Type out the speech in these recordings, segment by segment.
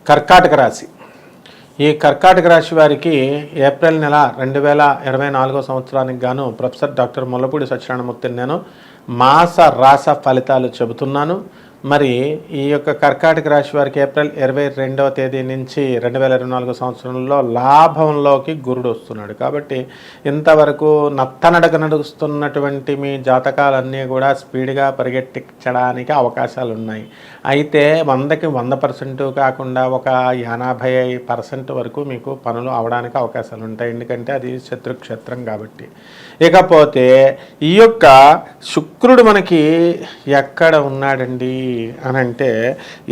కర్కాటక రాశి. ఈ కర్కాటక రాశి వారికి ఏప్రిల్ నెల 2024 సంవత్సరానికి గాను ప్రొఫెసర్ డాక్టర్ ముల్లపూడి సత్యనారాయణమూర్తిని నేను మాస రాస ఫలితాలు చెబుతున్నాను. మరి ఈ యొక్క కర్కాటక రాశి వారికి ఏప్రిల్ 22వ తేదీ నుంచి 2024 సంవత్సరంలో లాభంలోకి గురుడు వస్తున్నాడు. కాబట్టి ఇంతవరకు నత్తనడక నడుస్తున్నటువంటి మీ జాతకాలన్నీ కూడా స్పీడ్గా పరిగెట్టించడానికి అవకాశాలు ఉన్నాయి. అయితే 100కి 100% కాకుండా ఒక 80% వరకు మీకు పనులు అవడానికి అవకాశాలు ఉంటాయి. ఎందుకంటే అది శత్రుక్షేత్రం కాబట్టి. ఇకపోతే ఈ యొక్క శుక్రుడు మనకి ఎక్కడ ఉన్నాడండి అని అంటే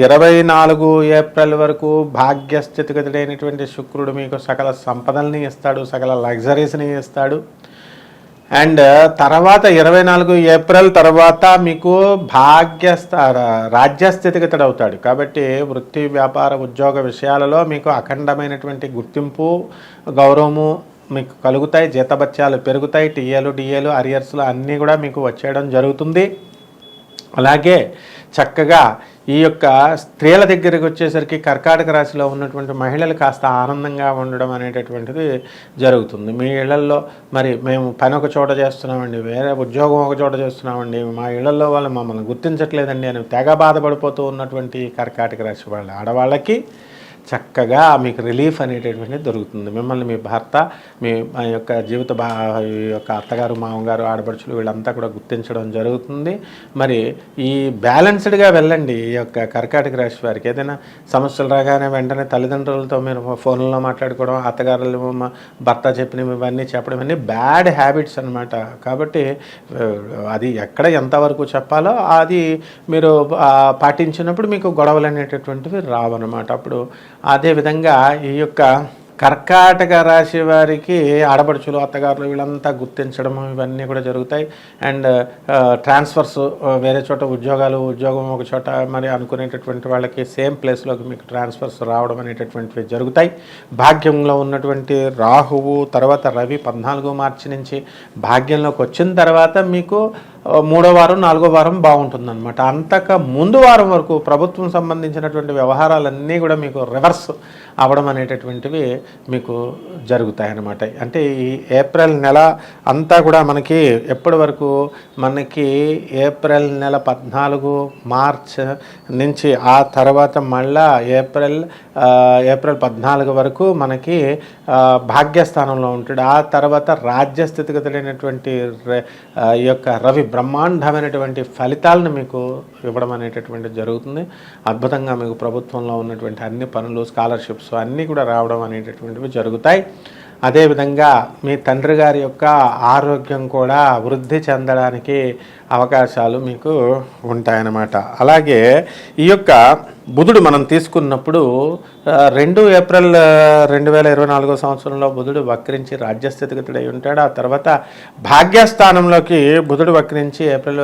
24 ఏప్రిల్ వరకు భాగ్యస్థితిగతుడైనటువంటి శుక్రుడు మీకు సకల సంపదల్ని ఇస్తాడు, సకల లగ్జరీస్ని ఇస్తాడు. అండ్ తర్వాత 24 ఏప్రిల్ తర్వాత మీకు రాజ్యస్థితిగతుడు అవుతాడు. కాబట్టి వృత్తి వ్యాపార ఉద్యోగ విషయాలలో మీకు అఖండమైనటువంటి గుర్తింపు గౌరవము మీకు కలుగుతాయి. జీతభత్యాలు పెరుగుతాయి. టీఏలు డిఏలు అరియర్స్లు అన్నీ కూడా మీకు వచ్చేయడం జరుగుతుంది. అలాగే చక్కగా ఈ యొక్క స్త్రీల దగ్గరికి వచ్చేసరికి కర్కాటక రాశిలో ఉన్నటువంటి మహిళలు కాస్త ఆనందంగా ఉండడం అనేటటువంటిది జరుగుతుంది. మీ ఇళ్లల్లో మరి మేము పని ఒక చోట చేస్తున్నామండి, వేరే ఉద్యోగం ఒక చోట చేస్తున్నామండి, మా ఇళ్లలో వాళ్ళు మమ్మల్ని గుర్తించట్లేదండి అని తెగ బాధపడిపోతూ ఉన్నటువంటి కర్కాటక రాశి వాళ్ళ ఆడవాళ్ళకి చక్కగా మీకు రిలీఫ్ అనేటటువంటిది దొరుకుతుంది. మిమ్మల్ని మీ భర్త, మీ యొక్క యొక్క అత్తగారు, మామగారు, ఆడపడుచులు వీళ్ళంతా కూడా గుర్తించడం జరుగుతుంది. మరి ఈ బ్యాలెన్స్డ్గా వెళ్ళండి. ఈ యొక్క కర్కాటక రాశి వారికి ఏదైనా సమస్యలు రాగానే వెంటనే తల్లిదండ్రులతో మీరు ఫోన్లో మాట్లాడుకోవడం, అత్తగారులు భర్త చెప్పినవి ఇవన్నీ చెప్పడం ఇవన్నీ బ్యాడ్ హ్యాబిట్స్ అనమాట. కాబట్టి అది ఎక్కడ ఎంతవరకు చెప్పాలో అది మీరు పాటించినప్పుడు మీకు గొడవలు అనేటటువంటివి రావన్నమాట. అప్పుడు అదేవిధంగా ఈ యొక్క కర్కాటక రాశి వారికి ఆడపడుచులు, అత్తగారులు వీళ్ళంతా గుర్తించడం ఇవన్నీ కూడా జరుగుతాయి. అండ్ ట్రాన్స్ఫర్స్, వేరే చోట ఉద్యోగం ఒక చోట మరి అనుకునేటటువంటి వాళ్ళకి సేమ్ ప్లేస్లోకి మీకు ట్రాన్స్ఫర్స్ రావడం అనేటటువంటివి జరుగుతాయి. భాగ్యంలో ఉన్నటువంటి రాహువు తర్వాత రవి 14 మార్చి నుంచి భాగ్యంలోకి వచ్చిన తర్వాత మీకు 3వ వారం 4వ వారం బాగుంటుందన్నమాట. అంతక ముందు వారం వరకు ప్రభుత్వం సంబంధించినటువంటి వ్యవహారాలన్నీ కూడా మీకు రివర్స్ అవ్వడం అనేటటువంటివి మీకు జరుగుతాయన్నమాట. అంటే ఈ ఏప్రిల్ నెల అంతా కూడా మనకి ఎప్పటి వరకు మనకి ఏప్రిల్ నెల 14 మార్చ్ నుంచి ఆ తర్వాత మళ్ళా ఏప్రిల్ 14 వరకు మనకి భాగ్యస్థానంలో ఉంటాడు. ఆ తర్వాత రాజ్యస్థితిగతులైనటువంటి ఈ యొక్క రవి బ్రహ్మాండమైనటువంటి ఫలితాలను మీకు ఇవ్వడం అనేటటువంటిది జరుగుతుంది. అద్భుతంగా మీకు ప్రభుత్వంలో ఉన్నటువంటి అన్ని పనులు, స్కాలర్షిప్స్ అన్నీ కూడా రావడం అనేటటువంటివి జరుగుతాయి. అదేవిధంగా మీ తండ్రి గారి యొక్క ఆరోగ్యం కూడా వృద్ధి చెందడానికి అవకాశాలు మీకు ఉంటాయన్నమాట. అలాగే ఈ యొక్క బుధుడు మనం తీసుకున్నప్పుడు 2 ఏప్రిల్ 2024 సంవత్సరంలో బుధుడు వక్రించి రాజ్యస్థితిగతుడై ఉంటాడు. ఆ తర్వాత భాగ్యస్థానంలోకి బుధుడు వక్రించి ఏప్రిల్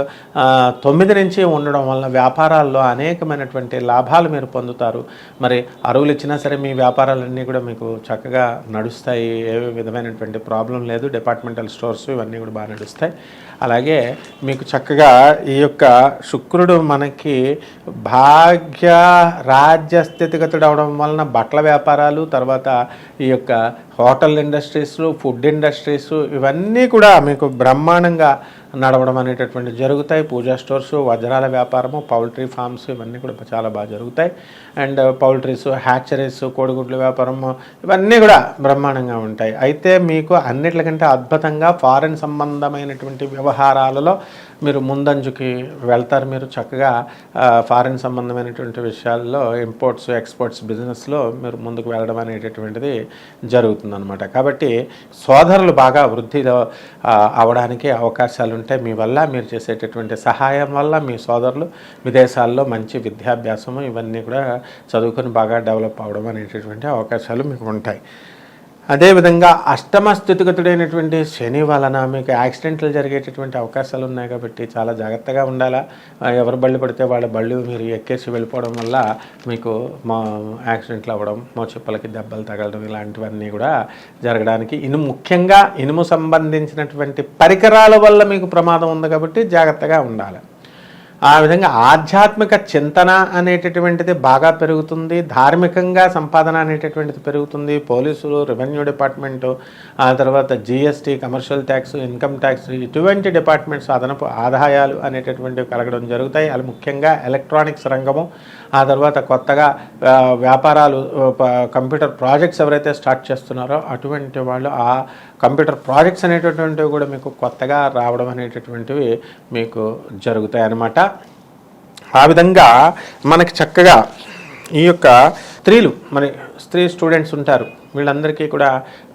9 నుంచి ఉండడం వలన వ్యాపారాల్లో అనేకమైనటువంటి లాభాలు మీరు పొందుతారు. మరి అరువులు ఇచ్చినా సరే మీ వ్యాపారాలన్నీ కూడా మీకు చక్కగా నడుస్తాయి. ఏ విధమైనటువంటి ప్రాబ్లం లేదు. డిపార్ట్మెంటల్ స్టోర్స్ ఇవన్నీ కూడా బాగా నడుస్తాయి. అలాగే మీకు చక్కగా ఈ యొక్క శుక్రుడు మనకి రాజ్యస్థితిగతుడు అవడం వలన బట్టల వ్యాపారాలు, తర్వాత ఈ యొక్క హోటల్ ఇండస్ట్రీస్, ఫుడ్ ఇండస్ట్రీస్ ఇవన్నీ కూడా మీకు బ్రహ్మాండంగా నడవడం అనేటటువంటి జరుగుతాయి. పూజా స్టోర్స్, వజ్రాల వ్యాపారము, పౌల్ట్రీ ఫార్మ్స్ ఇవన్నీ కూడా చాలా బాగా జరుగుతాయి. అండ్ పౌల్ట్రీస్, హ్యాచరీస్, కోడిగుడ్ల వ్యాపారము ఇవన్నీ కూడా బ్రహ్మాండంగా ఉంటాయి. అయితే మీకు అన్నిటికంటే అద్భుతంగా ఫారెన్ సంబంధమైనటువంటి వ్యవహారాలలో మీరు ముందంజుకి వెళ్తారు. మీరు చక్కగా ఫారెన్ సంబంధమైనటువంటి విషయాల్లో ఇంపోర్ట్స్ ఎక్స్పోర్ట్స్ బిజినెస్లో మీరు ముందుకు వెళ్ళడం అనేటటువంటిది జరుగుతుందన్నమాట. కాబట్టి సోదరులు బాగా వృద్ధిలో అవడానికి అవకాశాలు ఉంటాయి. మీ వల్ల మీరు చేసేటటువంటి సహాయం వల్ల మీ సోదరులు విదేశాల్లో మంచి విద్యాభ్యాసము ఇవన్నీ కూడా చదువుకొని బాగా డెవలప్ అవడం అనేటటువంటి అవకాశాలు మీకు ఉంటాయి. అదేవిధంగా అష్టమ స్థితిగతుడైనటువంటి శని వలన మీకు యాక్సిడెంట్లు జరిగేటటువంటి అవకాశాలు ఉన్నాయి. కాబట్టి చాలా జాగ్రత్తగా ఉండాలా. ఎవరు బళ్ళు పడితే వాళ్ళ బళ్ళు మీరు ఎక్కేసి వెళ్ళిపోవడం వల్ల మీకు యాక్సిడెంట్లు అవ్వడం, మోచెప్పలకి దెబ్బలు తగలడం ఇలాంటివన్నీ కూడా జరగడానికి ముఖ్యంగా ఇనుము సంబంధించినటువంటి పరికరాల వల్ల మీకు ప్రమాదం ఉంది. కాబట్టి జాగ్రత్తగా ఉండాలి. ఆ విధంగా ఆధ్యాత్మిక చింతన అనేటటువంటిది బాగా పెరుగుతుంది, ధార్మికంగా సంపాదన అనేటటువంటిది పెరుగుతుంది. పోలీసులు, రెవెన్యూ డిపార్ట్మెంటు, ఆ తర్వాత GST, commercial tax, income tax, ఇటువంటి డిపార్ట్మెంట్స్ అదనపు ఆదాయాలు అనేటటువంటివి కలగడం జరుగుతాయి. అది ముఖ్యంగా ఎలక్ట్రానిక్స్ రంగము, ఆ తర్వాత కొత్తగా వ్యాపారాలు, కంప్యూటర్ ప్రాజెక్ట్స్ ఎవరైతే స్టార్ట్ చేస్తున్నారో అటువంటి వాళ్ళు ఆ కంప్యూటర్ ప్రాజెక్ట్స్ అనేటటువంటివి కూడా మీకు కొత్తగా రావడం అనేటటువంటివి మీకు జరుగుతాయి అన్నమాట. ఆ విధంగా మనకి చక్కగా ఈ యొక్క స్త్రీలు, స్త్రీ స్టూడెంట్స్ ఉంటారు, వీళ్ళందరికీ కూడా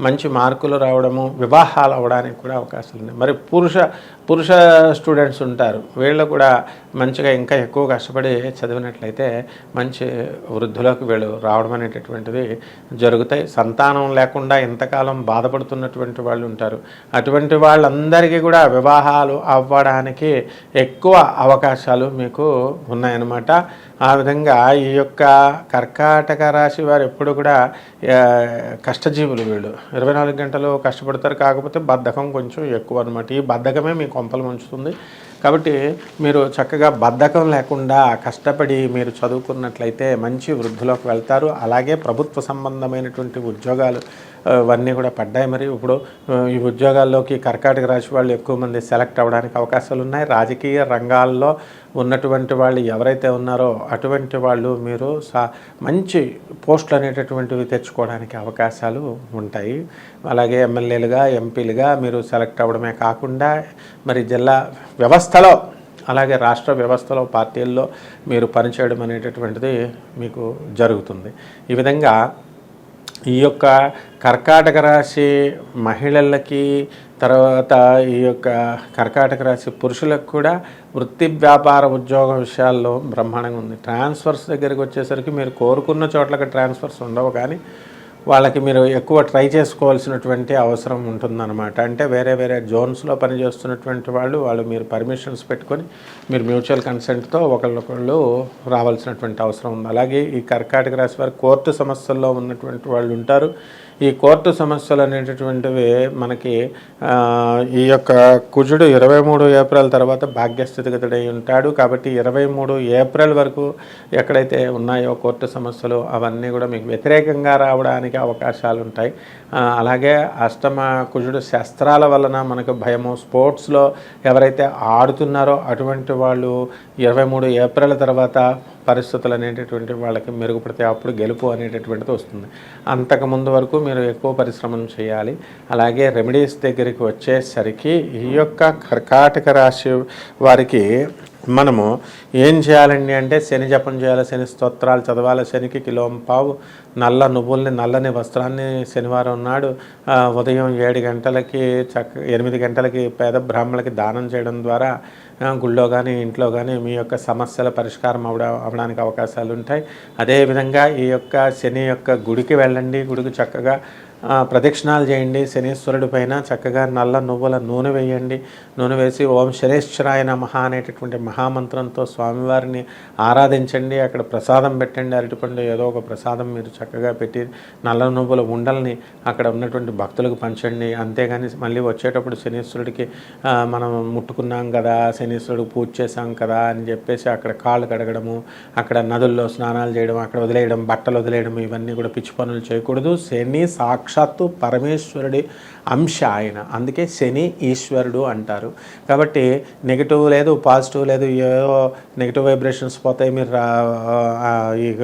మంచి మార్కులు రావడము, వివాహాలు అవ్వడానికి కూడా అవకాశాలు ఉన్నాయి. మరి పురుష స్టూడెంట్స్ ఉంటారు, వీళ్ళు కూడా మంచిగా ఇంకా ఎక్కువ కష్టపడి చదివినట్లయితే మంచి వృద్ధిలోకి వీళ్ళు రావడం అనేటటువంటిది జరుగుతాయి. సంతానం లేకుండా ఇంతకాలం బాధపడుతున్నటువంటి వాళ్ళు ఉంటారు, అటువంటి వాళ్ళందరికీ కూడా వివాహాలు అవ్వడానికి ఎక్కువ అవకాశాలు మీకు ఉన్నాయన్నమాట. ఆ విధంగా ఈ యొక్క కర్కాటక రాశి వారు ఎప్పుడు కూడా కష్టజీవులు, వీళ్ళు 24 గంటలు కష్టపడతారు, కాకపోతే బద్ధకం కొంచెం ఎక్కువ అనమాట. ఈ బద్ధకమే మీ కొంపలు ముంచుతుంది. కాబట్టి మీరు చక్కగా బద్ధకం లేకుండా కష్టపడి మీరు చదువుకున్నట్లయితే మంచి వృద్ధిలోకి వెళ్తారు. అలాగే ప్రభుత్వ సంబంధమైనటువంటి ఉద్యోగాలు ఇవన్నీ కూడా పడ్డాయి. మరి ఇప్పుడు ఈ ఉద్యోగాల్లోకి కర్కాటక రాశి వాళ్ళు ఎక్కువ మంది సెలెక్ట్ అవ్వడానికి అవకాశాలు ఉన్నాయి. రాజకీయ రంగాల్లో ఉన్నటువంటి వాళ్ళు ఎవరైతే ఉన్నారో అటువంటి వాళ్ళు మీరు మంచి పోస్టులు అనేటటువంటివి తెచ్చుకోవడానికి అవకాశాలు ఉంటాయి. అలాగే ఎమ్మెల్యేలుగా, ఎంపీలుగా మీరు సెలెక్ట్ అవ్వడమే కాకుండా మరి జిల్లా వ్యవస్థలో, అలాగే రాష్ట్ర వ్యవస్థలో, పార్టీల్లో మీరు పనిచేయడం అనేటటువంటిది మీకు జరుగుతుంది. ఈ విధంగా ఈ యొక్క కర్కాటక రాశి మహిళలకి, తర్వాత ఈ యొక్క కర్కాటక రాశి పురుషులకు కూడా వృత్తి, వ్యాపార, ఉద్యోగ విషయాల్లో బ్రహ్మాండంగా ఉంది. ట్రాన్స్ఫర్స్ దగ్గరికి వచ్చేసరికి మీరు కోరుకున్న చోట్లకి ట్రాన్స్ఫర్స్ ఉండవు, కానీ వాళ్ళకి మీరు ఎక్కువ ట్రై చేసుకోవాల్సినటువంటి అవసరం ఉంటుందన్నమాట. అంటే వేరే వేరే జోన్స్లో పనిచేస్తున్నటువంటి వాళ్ళు మీరు పర్మిషన్స్ పెట్టుకొని మీరు మ్యూచువల్ కన్సెంట్తో ఒకళ్ళొకళ్ళు రావాల్సినటువంటి అవసరం ఉంది. అలాగే ఈ కర్కాటక రాశి వారు కోర్టు సమస్యల్లో ఉన్నటువంటి వాళ్ళు ఉంటారు. ఈ కోర్టు సమస్యలు అనేటటువంటివి మనకి ఈ యొక్క కుజుడు 23 ఏప్రిల్ తర్వాత భాగ్యస్థితిగతుడై ఉంటాడు. కాబట్టి 23 ఏప్రిల్ వరకు ఎక్కడైతే ఉన్నాయో కోర్టు సమస్యలు అవన్నీ కూడా మీకు వ్యతిరేకంగా రావడానికి అవకాశాలు ఉంటాయి. అలాగే అష్టమ కుజుడు శస్త్రాల వలన మనకు భయము, స్పోర్ట్స్లో ఎవరైతే ఆడుతున్నారో అటువంటి వాళ్ళు 23 ఏప్రిల్ తర్వాత పరిస్థితులు అనేటటువంటి వాళ్ళకి మెరుగుపడితే అప్పుడు గెలుపు అనేటటువంటిది వస్తుంది. అంతకుముందు వరకు మీరు ఎక్కువ పరిశ్రమం చేయాలి. అలాగే రెమెడీస్ దగ్గరికి వచ్చేసరికి ఈ యొక్క కర్కాటక రాశి వారికి మనము ఏం చేయాలండి అంటే శని జపం చేయాలి, శని స్తోత్రాలు చదవాలి, శనికి కిలోంపావు నల్ల నువ్వుల్ని, నల్లని వస్త్రాన్ని శనివారం నాడు ఉదయం 7 గంటలకి 8 గంటలకి పేద బ్రాహ్మణులకి దానం చేయడం ద్వారా గుళ్ళో కానీ ఇంట్లో కానీ మీ యొక్క సమస్యల పరిష్కారం అవడానికి అవకాశాలు ఉంటాయి. అదేవిధంగా ఈ యొక్క శని యొక్క గుడికి వెళ్ళండి, గుడికి చక్కగా ప్రదక్షిణాలు చేయండి. శనీశ్వరుడి పైన చక్కగా నల్ల నువ్వుల నూనె వేయండి. నూనె వేసి ఓం శనేశ్వరాయ నమః అనేటటువంటి మహామంత్రంతో స్వామివారిని ఆరాధించండి. అక్కడ ప్రసాదం పెట్టండి, అరటిపండు ఏదో ఒక ప్రసాదం మీరు చక్కగా పెట్టి నల్ల నువ్వుల ఉండల్ని అక్కడ ఉన్నటువంటి భక్తులకు పంచండి. అంతేగాని మళ్ళీ వచ్చేటప్పుడు శనీశ్వరుడికి మనం ముట్టుకున్నాం కదా, శనీశ్వరుడికి పూజ చేశాం కదా అని చెప్పేసి అక్కడ కాళ్ళు కడగడము, అక్కడ నదుల్లో స్నానాలు చేయడం, అక్కడ వదిలేయడం, బట్టలు వదిలేయడం, ఇవన్నీ కూడా పిచ్చి పనులు చేయకూడదు. శని సాక్షాత్తు పరమేశ్వరుడి అంశ ఆయన, అందుకే శని ఈశ్వరుడు అంటారు. కాబట్టి నెగిటివ్ లేదు, పాజిటివ్ లేదు, ఏదో నెగిటివ్ వైబ్రేషన్స్ పోతాయి, మీరు ఇక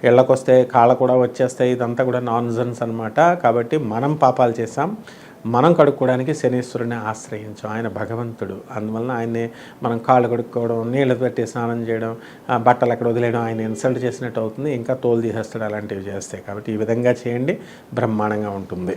ఇళ్ళకొస్తే కాళ్ళ కూడా వచ్చేస్తాయి, ఇదంతా కూడా నాన్సెన్స్ అనమాట. కాబట్టి మనం పాపాలు చేసాం, మనం కడుక్కోవడానికి శనీశ్వరుని ఆశ్రయించాం, ఆయన భగవంతుడు. అందువలన ఆయన్ని మనం కాళ్ళు కడుక్కోవడం, నీళ్ళు పెట్టి స్నానం చేయడం, బట్టలు అక్కడ వదిలేయడం ఆయన ఇన్సల్ట్ చేసినట్టు అవుతుంది, ఇంకా తోలు తీసేస్తాడు అలాంటివి చేస్తే. కాబట్టి ఈ విధంగా చేయండి, బ్రహ్మాండంగా ఉంటుంది.